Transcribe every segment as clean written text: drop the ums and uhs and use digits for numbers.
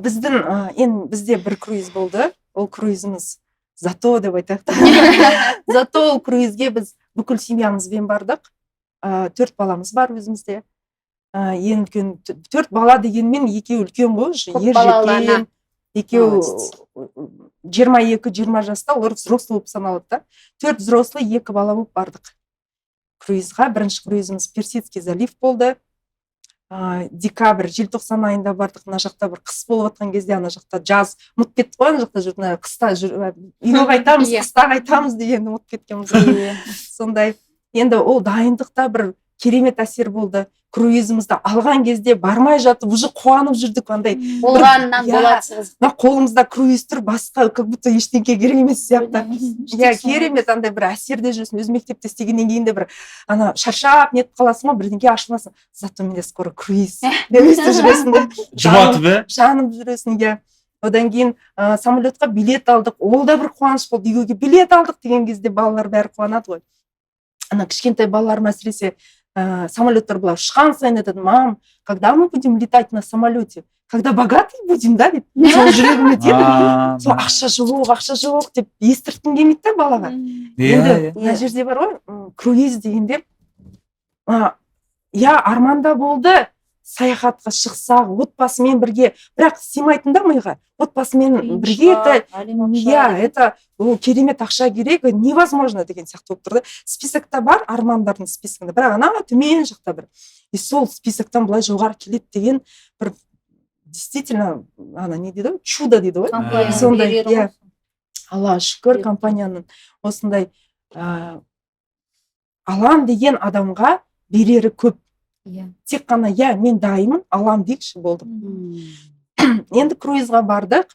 Біздің енді бізде бір круиз болды. Ол круизіміз зато деп айтайық. Зато ол круизге біз бүкіл семьямызбен бардық. 4 баламыз бар өзімізде. Ең үлкен 4 бала дегенмен екеуі үлкен ғой, ержеткен. Екеуі 22-20 жаста, олар взрослый болып саналады да. 4 взрослый, 2 бала болып бардық круизға. Бірінші круизіміз Персидский залив болды. Декабрь, желтоқсан айында бардық. Ана жақта бір қыс болып жатқан кезде, ана жақта жаз ұмытып кеттік қой, ана жақта жүрді. Қыста үйге қайтамыз, қыста қайтамыз дегенді ұмытып кеткенбіз. Сондай. Енді ол дайындықта бір керемет әсер болды. Круизімізді алған кезде бармай жатып, уже қуанып жүрдік андай. Болғаннан боласыз. Қолымызда круиз тұр, басқа как будто ештеңке керек емес сияқты. Керемет андай бір әсерде жүрсің. Өз мектепте істегеннен кейін де бір ана шаршап нетіп қаласың ғой, бірдеңке ашыласың. Зато менде скоро круиз. Деп өстіп жүресің де. Жұбатып, жанып жүресің, иә. Одан кейін самолетқа билет алдық. Ол да бір қуаныш болды. Үйге билет алдық деген кезде балалар бәрі қуанады ғой. Ана кішкентай балаларым әсіресе самолеттер былай ұшқан сайын айтады: мам, когда мы будем летать на самолете? Когда богатый будем, да, деп. Сол жүрегіме тиді. Сол ақша жоқ деп естірткім келмейді да балаға. Енді мына жерде бар ғой, круиз дегенде, арманда болды, саяхатқа шықсақ, отбасымен бірге, бірақ сыймайтын да миға. Отбасымен бірге это керемет ақша керек, невозможно деген сияқты болып тұрды. Списокта бар, армандардың списогында, бірақ ана төмен жақта бір. И сол списоктан былай жоғары келеді деген бір действительно, ана не дейді, чудо дейді ғой. Сондай, Алла шүкір, компанияның осындай алам деген адамға берері көп. Тек қана мен дайынмын, алам дейікші болды. Енді круизға бардық,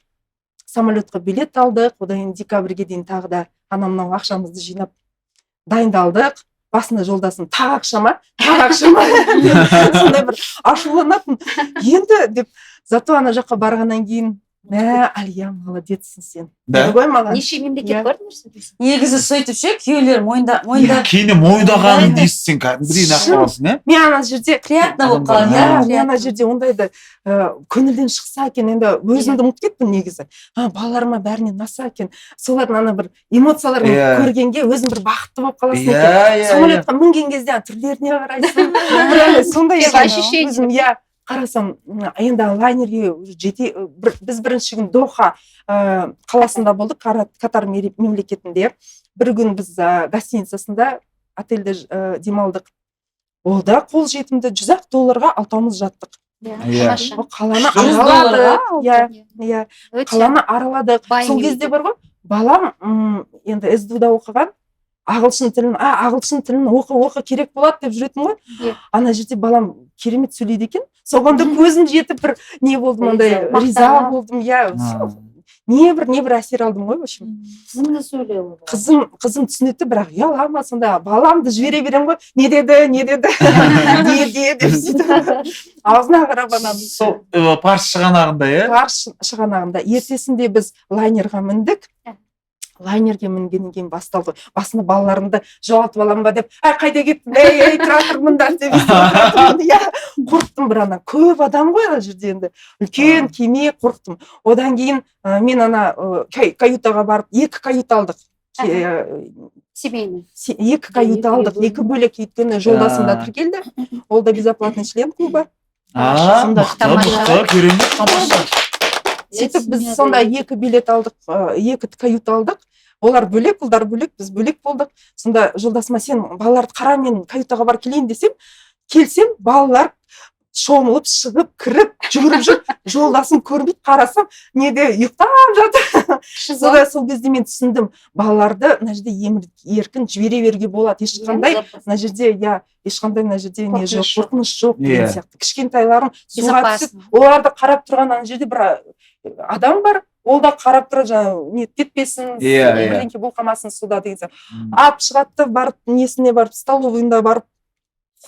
самолетқа билет алдық, одан декабрьге дейін тағы да анамнан ақшамызды жинап дайындалдық. Басында жолдасын тағы ақшама. Сондай бір ашуланатын. Енді деп, зато ана жаққа барғаннан кейін, Алия, молодецсің сен. Неше мемлекет көрдіңіз? Негізі сөйтіп ше, күйеулер мойында. Кейіне мойындағанын дейсің сен кәдімгідей нақыласың, е? Мен ана жерде приятно болып қалады. Мен ана жерде ондайды көңілден шықса екен, енді өзімді ұмытып кеттім негізі. Балаларыма бәріне наса екен. Солардың ана бір эмоцияларын көргенге өзім бір бақытты болып қаласың екен. Самолетқа мінген кезде түрлеріне қарайсың. Сондай өзім, қарасам, енді лайнерге біз бірінші күн Доха қаласында болдық, Катар мемлекетінде. Бір күн біз гостиницасында, отельде демалдық. Ол да қол жетімді $100 алтауымыз жаттық. Қаланы араладық. Сол кезде бар ғой, балам енді СДУ-да оқыған, ағылшын тілін оқы керек болады деп жүретін ғой. Ана жерде балам керемет сөйлейді екен. Соғанда көзім жетіп бір не болдым, ондай риза болдым. Не бір әсер алдым ғой, в общем. Қызым да сөйлеу. Қызым түсінеді, бірақ ұялама, сонда баламды жібере берем ғой. Не деді? Не деп сөйтіп. Аузына қарап анам. Сол Парс шығанағында, е? Парс шығанағында. Ертесінде біз лайнерға міндік. Лайнерге мінгеннен кейін басталды. Басында балаларымды жоғалтып алам ба деп, қайда кеттім, тұра тұрмындар деп қорықтым. Бір ана көп адам ғой ана жерде, енді үлкен кеме, қорықтым. Одан кейін мен ана каютаға барып 2 кают алдық. Семейный. 2 кают алдық, 2 бөлек, өйткені жолдасында тіркелді. Ол да безоплатный член клуба. Мықты, керемет, тамаша. Сөйтіп біз сонда 2 билет алдық, 2 кают алдық. Олар бөлек, ұлдар бөлек, біз бөлек болдық. Сонда жолдасыма, сен балаларды қара, мен каютаға бар келейін десем, келсем, балалар шомылып, шығып, кіріп, жүгіріп жүр. Жолдасым көрмейді, қарасам, неде ұйықтап жатыр. Сол кезде мен түсіндім, балаларды мына жерде еркін жібере беруге болады. Ешқандай мына жерде не жоқ, қорқыныш жоқ деген сияқты. Кішкентайларым суға түсіп, оларды қарап тұрған ана жерде бір адам бар. Ол да қарап тұр, не кетпесін, бірдеңке болқамасын суда деген сияқты. Ап шығатты, барып, несіне барып, столовыйында барып,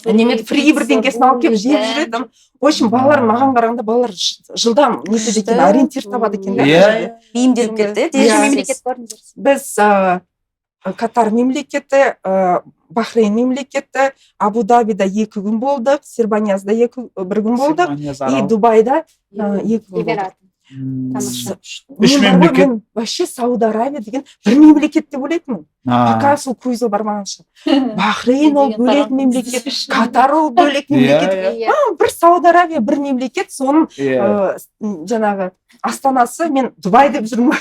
немет фри бірдеңкесін алып келіп жеп жүреді. В общем, балалар маған қарағанда, балалар жылдам нетеді екен, ориентир табады екен. Бейімделіп кетті. Неше мемлекет көрдіңіздер? Біз Катар мемлекеті, Бахрейн мемлекеті, Абу Дабида 2 күн болдық, Сербанязда 1 күн болдық, и Дубайда 2 күн болдық. Үш мемлекет. Мен вообще Сауд Аравия деген бір мемлекет деп ойлайтынмын. Пока сол круизға бармағанша. Бахрейн ол бөлек мемлекет, Катар ол бөлек мемлекет. Бір Сауд Аравия бір мемлекет, соның жаңағы астанасы, мен Дубай деп жүрмін.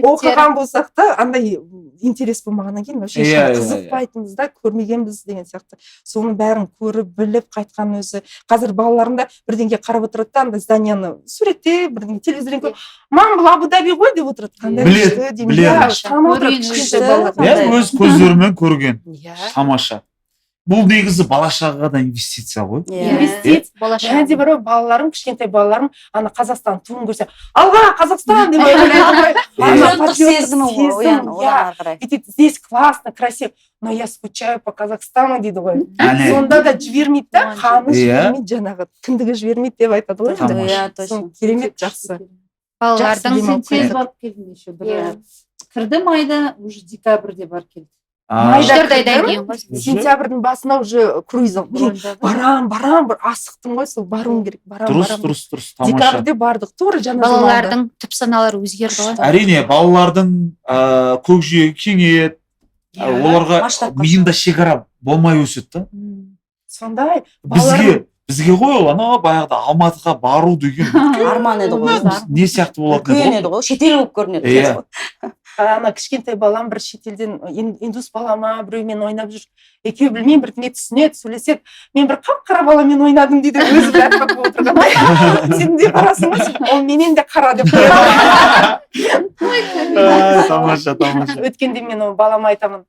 Оқыған болсақ та, андай интерес болмағаннан кейін вообще қызықпайтынбыз да, көрмегенбіз деген сияқты. Соның бәрін көріп, біліп қайтқан өзі. Қазір балаларым да бірдеңке қарап отырады да, андай зданияны суреттеп, бірдеңке телевизорден көріп, мам, бұл Абу Даби ғой деп отырады. Өз көздерімен көрген. Тамаша. Бұл негізі бала-шағаға да инвестиция ғой. Инвестиция. Және де бір балаларым, кішкентай балаларым, ана Қазақстан туын көрсе, алға Қазақстан деп ойлайды. Здесь классно, красиво, но я скучаю по Казахстану дейді ғой. Сонда да жібермейді да, қаны жібермейді, жаңағы кіндігі жібермейді деп айтады ғой. Керемет, жақсы. Балалардың сен тез барып келдің еще бір. Кірдім айда, уже декабрьде барып келді. Сентябрьдің басына уже круизом. Барам, бір асықтым ғой, сол баруым керек. Дұрыс, тамаша. Декабрьде бардық, тура жаңа жылда. Балалардың түп саналары өзгерді ғой. Әрине, балалардың көкжиегі кеңейеді, оларға миында шекара болмай өседі. Сондай. Бізге ғой ол, ана баяғыда Алматыға бару деген арман еді ғой. Не сияқты болатын үлкен еді ғой, шетел болып көрінеді. Ана кішкентай балам бір шетелден, индус балама біреумен ойнап жүр. Екеуі білмеймін, бірдеңе түсінеді, сөйлеседі. Мен бір қап-қара баламен ойнадым дейді, өзі бәрі болып отырған. Сен де қарасың ба? Ол менен де қара деп қояды. Тамаша. Өткенде мен ол балама айтамын,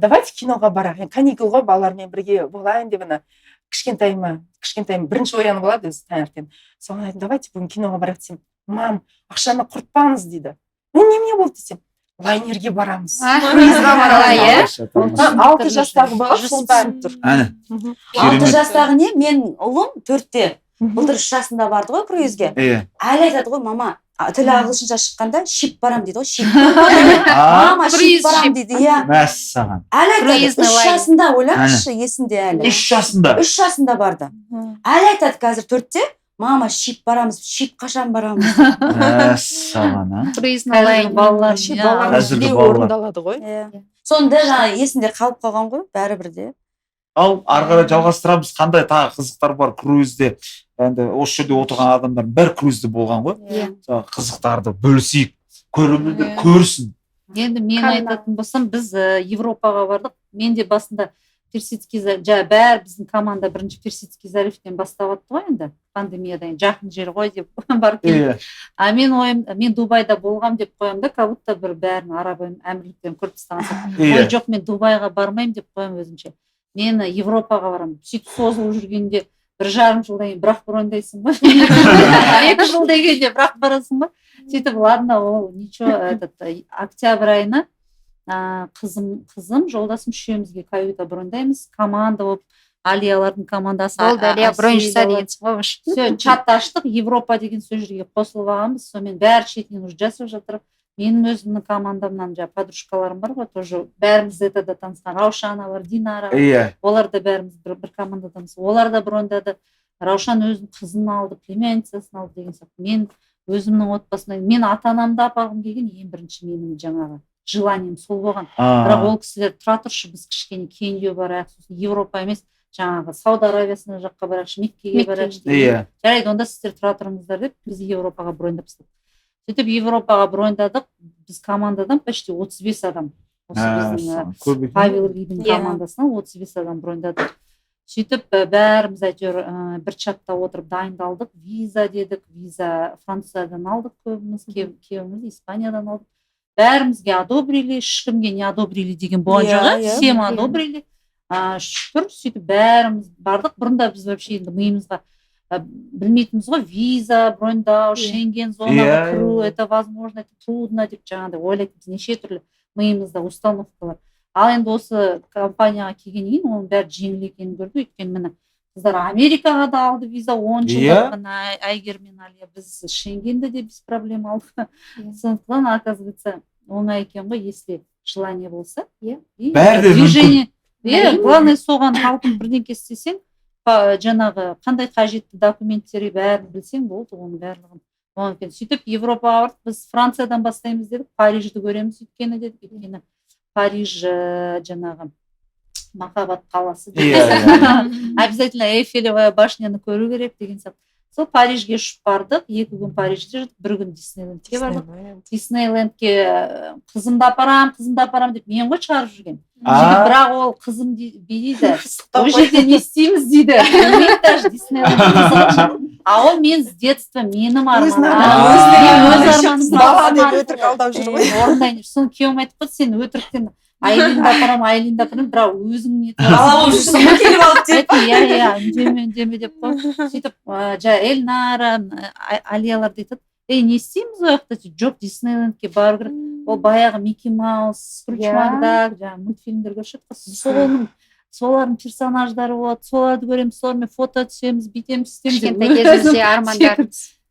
давайте киноға барайық. Каникул ғой, балалармен бірге болайын деп ана кішкентайым бірінші оянып алады өзі таңертең. Соған айтым, давайте бүгін киноға барайық десем, мам, ақшаны құртпаңыз дейді. Немене болды десем, лайнерге барамыз. Круизға барамыз. 6 жастағы бала соны түсініп тұр. 6 жастағы не? Мен ұлым 4-те. Былтыр 3 жасында барды ғой круизге. Әлі айтады ғой, мама, тілі ағылшынша шыққанда шип барам дейді ғой, шип. Мама, шип барам дейді, иә. Мәссаған. Әлі айтады, 3 жасында, ойлаңызшы, есінде әлі. 3 жасында? 3 жасында барды. Әлі айтады қазір 4-те, мама, шип барамыз, шип қашан барамыз. Мәссаған, а? Круизный лайнер балалар орындалады ғой. Сонда жаңа есінде қалып қалған ғой, бәрібір де. Ал арқара жалғастырамыз, қандай тағы қызықтар бар круизде? Енді осы жерде отырған адамдар бір круизде болған ғой. Қызықтарды бөлісейік, көрермендер көрсін. Енді мен айтатын болсам, біз Европаға бардық. Мен де басында Персидский залив, бәрі біздің команда бірінші Персидский заливтен бастап атты ғой енді, пандемиядан жақын жер ғой деп барып келдім. А мен Дубайда болғам деп қоям да, как будто бір бәрін араб әмірліктерін көріп тастаған. Ой, жоқ, мен Дубайға бармаймын деп қоям өзімше. Мен Европаға барамын. Сөйтіп созылып жүргенде 1,5 жылдан кейін бірақ бір ойындайсың ба? 2 жыл дегенде бірақ барасың ба? Сөйтіп, ладно, ол ничего, октябрь айына қызым, жолдасым үшеумізге каюта брондаймыз, команда болып, Алиялардың командасы. Болды, Алия бронь жасады едіңіз. Все, чатты аштық, Европа деген сол жерге қосылып алғанбыз, сонымен бәрі шетінен уже жасап жатыр. Менің өзімнің командамнан подружкаларым бар ғой, тоже бәріміз этада танысқан, Раушана бар, Динара, олар да бәріміз бір командадамыз. Олар да брондады. Раушан өзінің қызын алды, племянницасын алды деген сияқты. Мен өзімнің отбасымнан, мен ата-анамды апарғым келген, ең бірінші менің жаңағы желанием сол болған. Бірақ ол кісілер тұра тұршы, біз кішкене кейіндеу барайық, сосын Европа емес, жаңағы Сауд Аравиясына жаққа барайықшы, Меккеге барайықшы деген. Жарайды, онда сіздер тұра тұрыңыздар деп, біз Европаға брондап тастадық. Сөйтіп Европаға брондадық, біз командадан почти 35 адам. Осы біздің Павел Лидің командасынан 35 адам брондадық. Сөйтіп бәріміз әйтеуір бір чатта отырып дайындалдық, виза дедік, виза Франциядан алдық көбіміз, күйеуіміз Испаниядан алдық. Бәрімізге одобрили, ешкімге не одобрили деген болған жоқ, всем одобрили. Шүкір, сөйтіп бәріміз бардық. Бұрында біз вообще енді миымызға білмейтініміз ғой, виза, брондау, Шенген зонаға кіру, это возможно, это трудно деп жаңағыдай ойлайтынбыз, неше түрлі миымызда установкалар. Ал енді осы компанияға келгеннен кейін оның бәрі жеңіл екенін көрді. Өйткені міне қыздар Америкаға да алды виза 10 жылдық, Әйгер мен Алия біз Шенгенді де без проблем алдық. Сондықтан, оказывается, оңай екен ғой, если желание болса. Иә. Бәрі де Движение. Главное соған талпынып бірдеңке істесең, жаңағы қандай қажетті документтері бәрін білсең болды, оның барлығын. Оған екен. Сөйтіп Европаға бардық, біз Франциядан бастаймыз дедік, Парижді көреміз өйткені дедік, өйткені Париж жаңағы махаббат қаласы. Обязательно Эйфелевая башняны көру керек деген сияқты. Сол Парижге ұшып бардық, 2 күн Парижде жүрдік, 1 күн Диснейлендке бардық. Диснейлендке қызымды апарам деп мен ғой шығарып жүрген. Бірақ ол қызым дейді, ол жерде не істейміз дейді. Білмейді даже Диснейленд. А ол мен с детства менің арманым. Баланы өтірік алдап жүр ғой. Орындайын. Соны күйеуім айтып қойды, сен өтіріктен Айлинді апарам, бірақ өзің не бала болып жүрсің ғой келіп алып деп. Иә, үндеме деп қой. Сөйтіп, Эльнара, Алиялар дейтін, не істейміз ол жақта? Жоқ, Диснейлендке бару керек. Ол баяғы Микки Маус, Скрудж Макдак, мультфильмдер көрсетіп, солардың персонаждары болады, соларды көреміз, солармен фото түсеміз, бүйтеміз, істейміз. Кішкентай кезімізде армандар.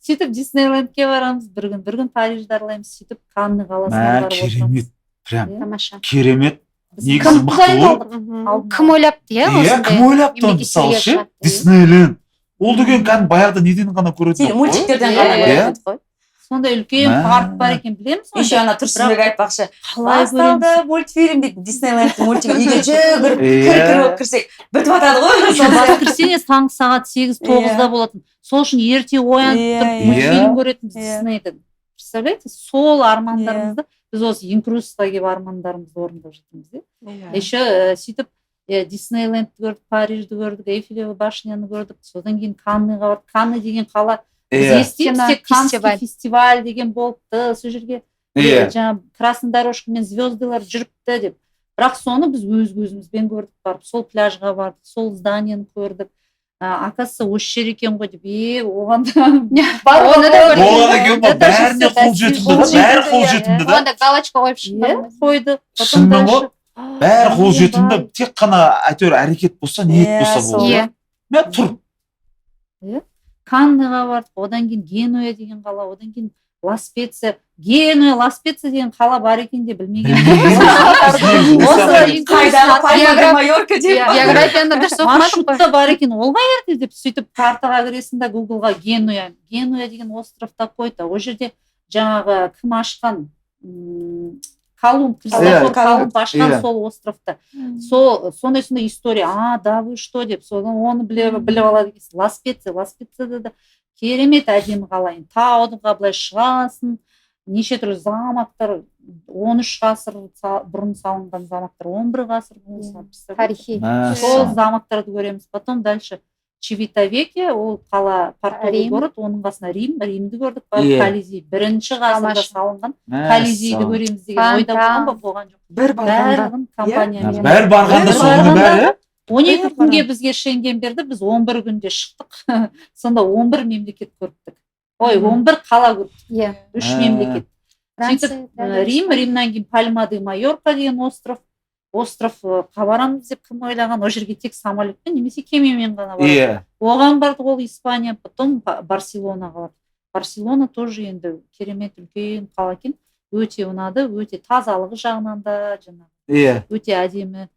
Сөйтіп Диснейлендке барамыз, бір күн Парижді аралаймыз, сөйтіп Канны қаласына барып отырамыз. Тамаша. Керемет. Негізі мықты ол. Кім ойлапты, иә? Иә, кім ойлапты, мысалы ше? Диснейленд. Ол деген кәдімгі баяғыда неден ғана көретін ғой? Мультиктерден ғана көретін ғой. Сондай үлкен парк бар екен, білеміз ғой? Еще ана Тұрсынбек айтпақшы. Басталды мультфильм дейді, Диснейленд мультфильм. Үйге жүгіріп, кіріп кірсек, бітіп атады ғой. Бас кірсеңіз таңғы сағат 8-9-да болатын. Сол үшін ерте оянып мультфильм көретінбіз Диснейден. Представляете, сол армандарымызды біз осы инкрузға келіп армандарымызды орындап жатырмыз. Еще сөйтіп Диснейлендті көрдік, Парижді көрдік, Эйфелева башняны көрдік, содан кейін Канныға бардық. Канны деген қала біз естиміз, тек Каннский фестиваль деген болыпты, сол жерге жаңағы красный дорожкамен звездалар жүріпті деп. Бірақ соны біз өз көзімізбен көрдік, барып сол пляжға бардық, сол зданиені көрдік. Оказывается, осы жер екен ғой деп, оған бәріне қол жетімді, бәрі қол жетімді да. Оған да галочка қойып шыққан. Қойды. Шынымен ғой, бәрі қол жетімді, тек қана әйтеуір әрекет болса, ниет болса болды. Мен тұр. Канныға бардық, одан кейін Генуя деген қала, одан кейін Ла-Специя. Генуя, Ла-Специя деген қала бар екен де білмеген. Қайдағы Пальма Майорка деп. Географияны дұрыс оқымадық қой. Маршрутта бар екен, ол қай жерде деп сөйтіп картаға кіресің да Гуглға Генуя. Генуя деген остров такой-то. Ол жерде жаңағы кім ашқан? Колумб, Кристофор Колумб ашқан сол островта. Сондай история. Да вы что деп, оны біліп алады екенсің. Ла-Специяда да керемет әдемі қала. Таудыңға былай шығасың, неше түрлі замақтар, 13 ғасыр бұрын салынған замақтар, 11 ғасыр бұрын салынған. Тарихи. Сол замақтарды көреміз. Потом дальше Чивитавеке, ол қала портовый город, оның қасына Римді көрдік, Колизей, 1-ші ғасырда салынған Колизейді көреміз деген ойда болған ба, болған жоқ. Бәрін компаниямен. Бәрі барғанда соңғы бәрі? 12 күнге бізге Шенген берді, біз 11 күнде шықтық. Сонда 11 мемлекет көрдік. 11 қала көрдік. 3 мемлекет. Римнан кейін Пальма де Майорка деген островқа барамыз деп кім ойлаған, ол жерге тек самолетпен немесе кемемен ғана барады. Оған бардық, ол Испания, потом Барселонаға бардық. Барселона тоже енді керемет үлкен қала екен. Өте ұнады, өте тазалығы жағынан да, өте әдемі.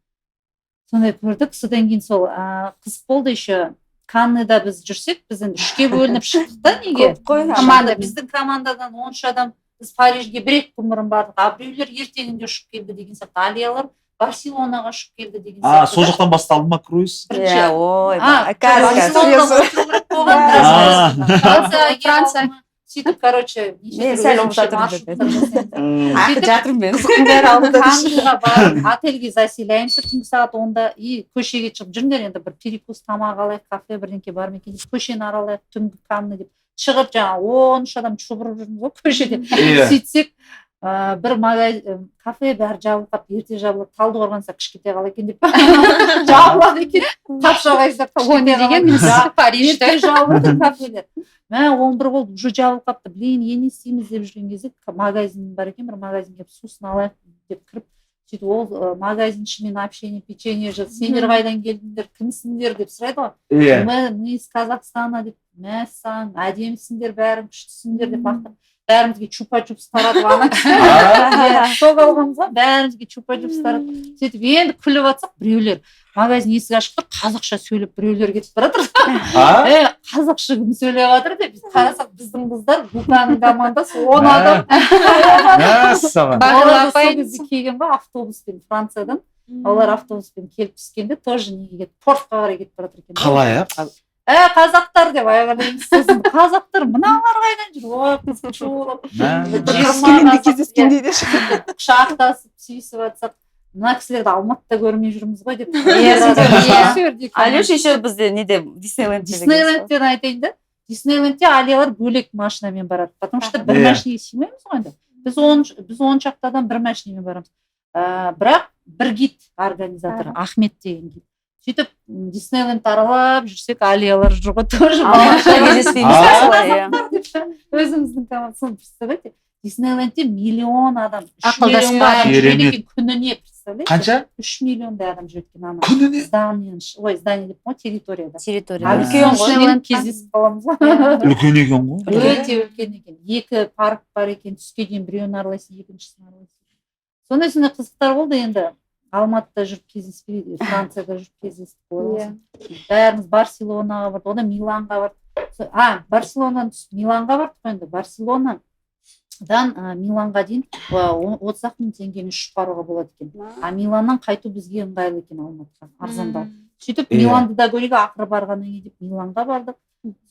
Сондай көрдік. Содан кейін сол қызық болды. Еще Канныда біз жүрсек, біз енді 3-ке бөлініп шықтық та, неге? Біздің командадан 13 адам, біз Парижге 1-2 күн бұрын бардық, а біреулер ертеңінде ұшып келді деген сияқты. Алиялар Барселонаға ұшып келді деген сияқты. Сол жақтан басталды ма круиз? Франция. Сөйтіп, короче, отельге заселяемся, түнгі сағат 10-да, и көшеге шығып жүріңдер, енді бір перекус тамақ алайық, кафе бірдеңке бар ма екен деп, көшені аралайық, түнгі Канны деп шығып, жаңа 13 адам шұбырып жүрміз ғой көшеде. Сөйтсек, бір кафе бәрі жабылып, ерте жабылып, Талдықорғанса кішкентай қала екен деп жабылады екен. Қапшағайса Парижде жабылды кафелер. 11 болды, уже жабылып қапты. Блин, не істейміз деп жүрген кезде магазин бар екен, бір магазинге сусын алайық деп кіріп, сөйтіп ол магазиншімен общение, печенье жаз, сендер қайдан келдіңдер, кімсіңдер деп сұрайды ғой. Мы из Казахстана деп, мәссаң, әдемісіңдер, бәрің күштісіңдер деп бақтым. бәрімізге чупа-чупс таратып ана сок алғанбыз ғой, бәрімізге чупа-чупс таратып сөйтіп енді күліп жатсақ біреулер магазин есігі ашық тұр, қазақша сөйлеп біреулер кетіп бара жатыр. Қазақша кім сөйлеп жатыр деп біз қарасақ, біздің қыздар Луканың командасы 10 адам. Олар сол кезде келген ба автобуспен Франциядан. Олар автобуспен келіп түскенде тоже неге кетіп, портқа қарай кетіп бара жатыр екен. Қалай, қазақтар деп айғайлаймыз. Сосын қазақтар мыналар қайдан жүр? Ой, қыз шулап. Қаскелеңде кездескенде де құшақтасып сүйісіп жатсақ, мына кісілерді Алматыда көрмей жүрміз ғой деп. Алеш еще бізде неде Диснейлендтен айтайын да. Диснейлендте алиялар бөлек машинамен барады, потому что бір машинаға сыймаймыз ғой енді. Біз 10 шақты адам бір машинамен барамыз. Бірақ бір гид организатор Ахмет деген гид. Сөйтіп Диснейленд аралап жүрсек, алиялар жүр ғой тоже. Өзіміздің командасын представляете? Диснейлендте миллион адам, 3 миллион адам жүреді екен күніне, представляете? Қанша? 3 миллиондай адам жүреді екен ана. Күніне? Здание деп қой, территорияда. Үлкен ғой, кездесіп қаламыз. Үлкен екен ғой. Өте үлкен екен. 2 парк бар екен, түске дейін біреуін аралайсың, екіншісін аралайсың. Сондай қызықтар болды енді. Алматыда жүріп кездеспейді, Францияда жүріп кездестік қойылсын. Бәріміз Барселонаға бардық, одан Миланға бардық. Барселонадан түсіп Миланға бардық енді. Барселонадан Миланға дейін 30 мың теңгемен ұшып баруға болады екен. Миланнан қайту бізге ыңғайлы екен Алматыға, арзандау. Сөйтіп Миланды да көрейік, ақыры барғаннан кейін деп Миланға бардық.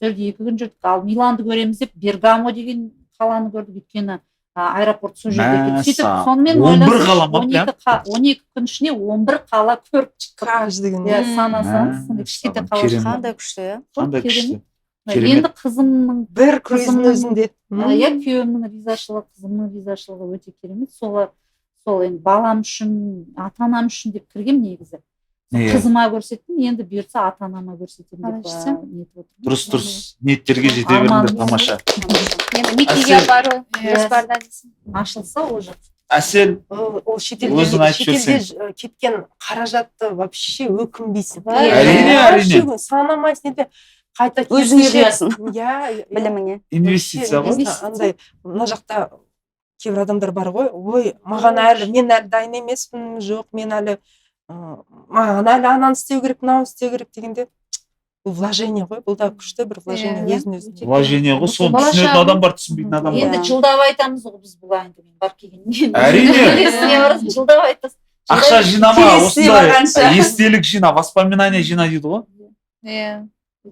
Сөйтіп 2 күн жүрдік. Ал Миланды көреміз деп Бергамо деген қаланы көрдік, өйткені аэропорт сол жерде екен. Сөйтіп сонымен 12 күн ішіне 11 қала көріп шықтық. Каждый күн. Санасаңыз, кішкентай қала. Қандай күшті, Қандай күшті. Енді қызымның бір круиздің өзінде. Күйеуімнің ризашылығы, қызымның ризашылығы өте керемет. Сол енді балам үшін, ата-анам үшін деп кіргем негізі. Қызыма көрсеттім, енді бұйыртса ата-анама көрсетемін деп ниет отырмын. Дұрыс, ниеттерге жете беріңдер, тамаша. Енді Миккиге бару жоспарда дейсің. Ашылса уже. Әсел, Ол шетелде кеткен қаражатты вообще өкінбейсің. Әрине. Санамайсың, енді қайта өзіңе құясың біліміңе. Инвестиция ғой. Андай, мына жақта кейбір адамдар бар ғой, ой, мен әлі дайын емеспін, жоқ, маған әлі ананы істеу керек, мынау істеу керек дегенде, бұл вложение ғой, бұл да күшті бір вложение, өзін-өзіне. Вложение ғой, соны түсінетін адам бар, түсінбейтін адам бар. Енді жылдап айтамыз ғой біз бұл әңгімені бар келгеннен. Әрине. Жылдап айтасыз. Ақша жинама, осындай естелік жина, воспоминание жина дейді ғой.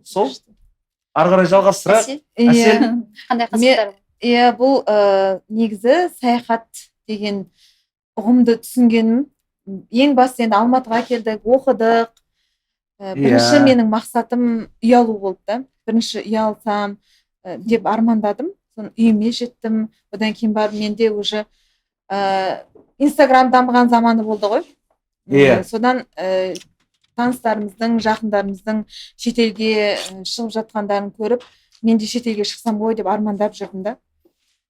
Сол? Ары қарай жалғастырайық. Әсел. Қандай қызықтар? Бұл негізі саяхат деген ұғымды түсінгенім. Ең басты енді Алматыға келдік, оқыдық. Бірінші менің мақсатым үй алу болды да. Бірінші үй алсам деп армандадым. Соны үйіме жеттім. Одан кейін барып менде уже Инстаграм дамыған заманы болды ғой. Содан таныстарымыздың, жақындарымыздың шетелге шығып жатқандарын көріп, мен де шетелге шықсам ғой деп армандап жүрдім да.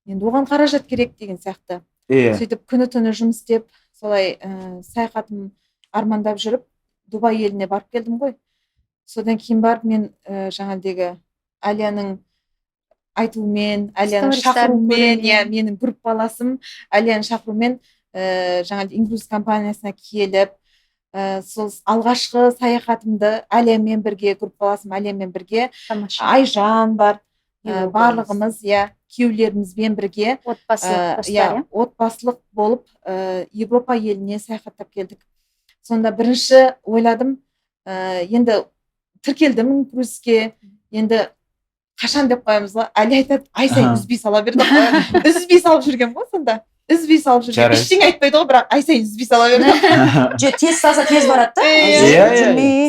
Енді оған қаражат керек деген сияқты. Сөйтіп күні-түні жұмыс істеп, солай саяхатым армандап жүріп, Дубай еліне барып келдім ғой. Содан кейін барып мен жаңағыдегі Алияның айтуымен, Алияның шақыруымен, менің группаласым Алияның шақыруымен жаңағы Ингрус компаниясына келіп, сол алғашқы саяхатымды Алиямен бірге, группаласым Алиямен бірге, Айжан бар, барлығымыз, күйеулерімізбен бірге отбасылық болып Европа еліне саяхаттап келдік. Сонда бірінші ойладым, енді тіркелдім Ингруске, енді қашан деп қоямыз ғой, Али айтады, ай сайын үзбей сала берді ғой, үзбей салып жүрген ғой сонда. Үзбей салып жүрген, ештеңе айтпайды ғой, бірақ ай сайын үзбей сала берді. Тез салса тез барады да.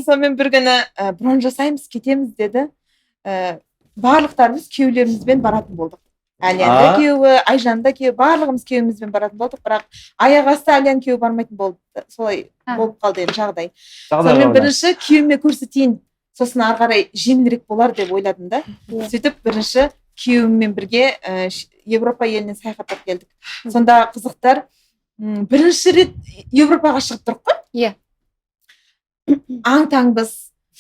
Сонымен бір күні бронь жасаймыз, кетеміз деді. Барлықтарымыз күйеулерімізбен баратын болдық. Алияның күйеуі, Айжанның күйеуі, барлығымыз күйеуімізбен баратын болдық, бірақ аяқ асты Алияның күйеуі бармайтын болды. Солай болып қалды енді жағдай. Сонымен бірінші күйеуіме көрсетейін, сосын ары қарай жеңілірек болар деп ойладым да. Сөйтіп бірінші күйеуіммен бірге Европа еліне саяхаттап келдік. Сонда қызықтар, бірінші рет Европаға шығып тұрық қой? Аң-таңбыз,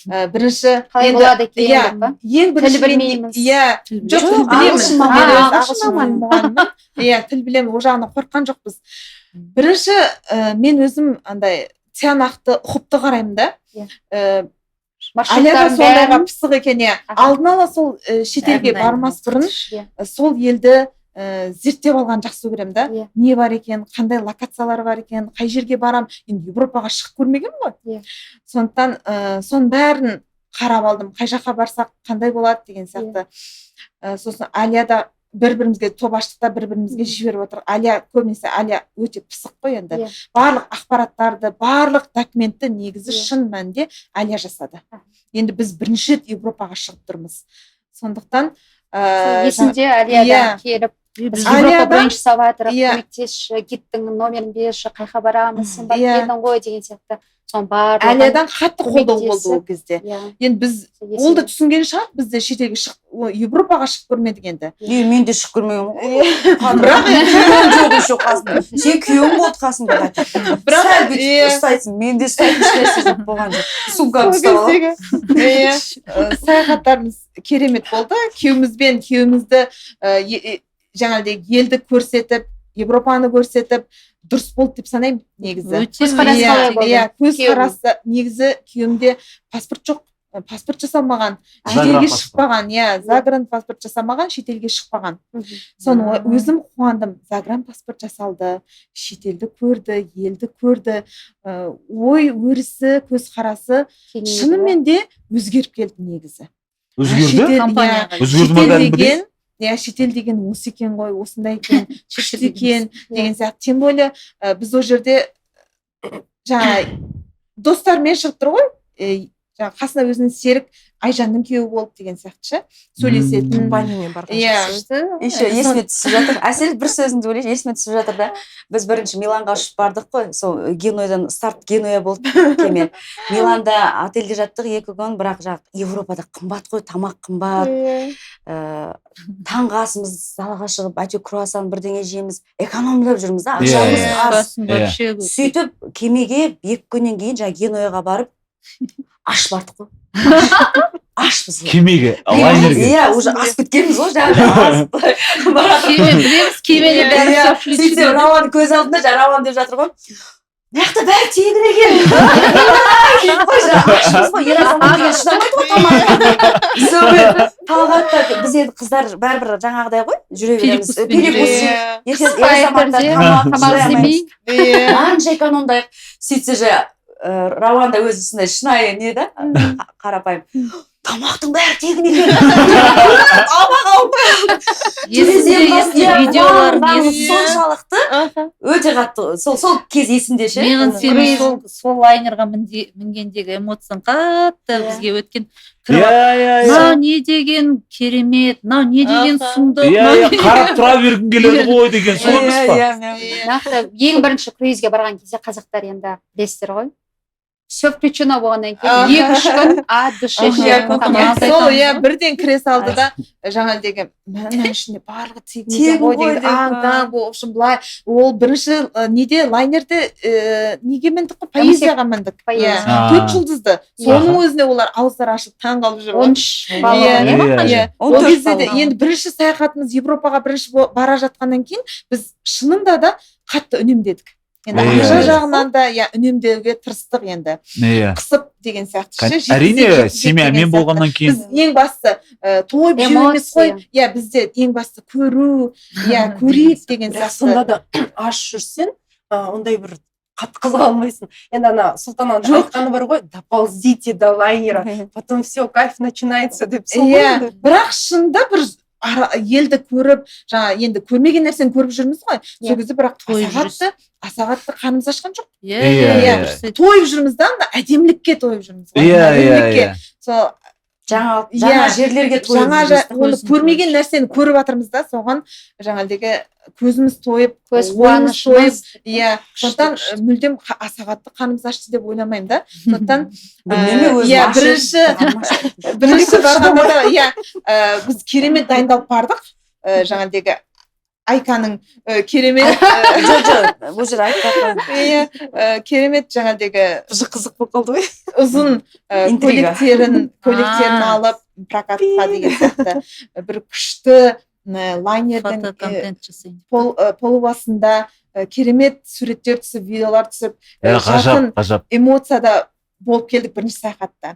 бірінші қалай болады екен деп па? ең бірінші Тіл білмейміз. жоқ тіл Жоқ, білемін ағылшын мен маманы. өзі Ағылшын ағылшын маманы. мұғалімімін. Иә, тіл білемін, ол жағынан қорыққан жоқпыз. Бірінші мен өзім андай тиянақты ұқыпты қараймын да. Аля да сондайға пысық екен, иә. Алдын ала сол шетелге бармас бұрын сол елді зерттеп алған жақсы көремін да. Не бар екен, қандай локациялар бар екен, қай жерге барам. Енді Европаға шығып көрмеген ғой. Сондықтан соның бәрін қарап алдым. Қай жаққа барсақ қандай болады деген сияқты. Сосын Аляда бір-бірімізге топ аштық та бір-бірімізге жіберіп отыр. Көбінесе Аля өте пысық қой енді. Барлық ақпараттарды, барлық документті негізі шын мәнінде Аля жасады. Енді біз бірінші рет Европаға шығып тұрмыз. Сондықтан есімде Алиядан келіп біз Европа бойынша сабатырық, көмектесші, гидтің номерін берші, қайқа барамыз, сен барып келдің ғой деген сияқты. Соның барлығы Алиядан қатты қолдау болды ол кезде. Енді біз ол да түсінген шығар, біз де шетелге шығып, Европаға шығып көрмедік енді. Мен де шығып көрмеген ғой. Бірақ күйеуім жоқ еще қасында. Сен күйеуің болды қасында. Сәл бүйтіп ұстайсың, мен де ұстайтын ешнәрсе жоқ болған жоқ. Сумкамды ұстап алып. Саяхаттарымыз керемет болды. Күйеуімізді жаңағыдай елді көрсетіп, Европаны көрсетіп, дұрыс болды деп санаймын негізі. Көзқарасы қалай болды? Көзқарасы негізі күйеуімде паспорт жоқ, паспорт жасалмаған, шетелге шықпаған, заграничный паспорт жасамаған, шетелге шықпаған. Соны өзім қуандым. Заграничный паспорт жасалды, шетелді көрді, елді көрді. Ой өрісі, көзқарасы шынымен де өзгеріп келді негізі. Өзгерді? Өзгерді ма шетел деген осы екен ғой, осындай екен, күшті екен деген сияқты. Тем более біз ол жерде жаңа достармен шығып тұр ғой, жаңа қасына өзінің серік Айжанның күйеуі болды деген сияқты сөйлесетін. Компаниямен барған сияқты. Еще есіме түсіп жатыр. Әсел бір сөзіңді ойлайыншы, есіме түсіп жатыр да. Біз бірінші Миланға ұшып бардық қой. Сол Генуядан старт Генуя болды кеме. Миланда отельде жаттық 2 күн, бірақ Европада қымбат қой, тамақ қымбат. Таңғы асымыз залға шығып, әйтеуір круассан бірдеңе жейміз, экономдап жүрміз да, ақшамыз аз. Сөйтіп кемеге 2 күннен кейін Генуяға барып аш бардық қой. Ашпыз. Кемеге, лайнерге. Иә, уже асып кеткенбіз ғой, Білеміз, кемеде бәрі сөпшілі. Сөйтсем, Рауан көз алдында, Рауан деп жатыр ғой. Мықты бәрі тегін екен. Ашпыз ғой, ер азамат деген шыдамайды ғой тамақ. Талғатта біз енді қыздар бәрібір жаңағыдай ғой, жүре береміз. Перекус. Ер азаматтар тамақ жемей. Анша экономдайық. Сөйтсе Рауан да өзі сондай шынайы не да, қарапайым. Тамақтың бәрі тегін екен. Соншалықты өте қатты, сол кез есімде ше. Менің сенің сол лайнерға мінгендегі эмоцияң қатты бізге өткен. Мынау не деген керемет, мынау не деген сұмдық. Қарап тұра бергім келеді ғой деген сол емес па? Нақты ең бірінші круизге барған кезде қазақтар енді білесіздер ғой. Все включено болғаннан кейін 2-3 күн от души сол бірден кіре салды да жаңағыдегі мәннің ішінде барлығы тегін ғой деген аң-таң, в общем былай ол бірінші неде лайнерде неге міндік қой, поэзияға міндік. 4 жұлдызды. Соның өзіне олар ауыздары ашып таң қалып жүр. 13 балығы. Ол кезде де енді бірінші саяхатымыз Европаға бірінші бара жатқаннан кейін біз шынында да қатты үнемдедік. Енді ақша жағынан да үнемдеуге тырыстық енді. Қысып деген сияқты. Әрине, семьямен болғаннан кейін. Біз ең басты тойып жүру емес қой. Бізде ең басты көру, көрейік деген сияқты. Сонда да аш жүрсен, ондай бір қатты қызыға алмайсың. Енді ана Сұлтанның айтқаны бар ғой, доползите до лайнера, потом все, кайф начинается деп. Бірақ шында бір елді көріп, жаңа енді көрмеген нәрсені көріп жүрміз ғой. Сол кезде бірақ аса қатты қанымыз ашқан жоқ. Тойып жүрміз да, әдемілікке тойып жүрміз ғой. Жаңа жерлерге тойып жүрміз. Көрмеген нәрсені көріп жатырмыз да, соған жаңағыдегі көзіміз тойып, ойымыз тойып, сондықтан мүлдем аса қатты қанымыз ашты деп ойламаймын да. Сондықтан бірінші барғанда біз керемет дайындалып бардық. Жаңағыдегі Айканың керемет жоқ бұл жер айтпай ақ қояйын. иә керемет жаңағыдегі қызық болып қалды ғой. ұзын Интрига. көйлектерін алып прокатқа деген сияқты бір күшті лайнердің Фотоконтент жасаймын. полубасында керемет суреттер түсіп видеолар түсіп ғажап жақын ғажап эмоцияда болып келдік бірінші саяхатта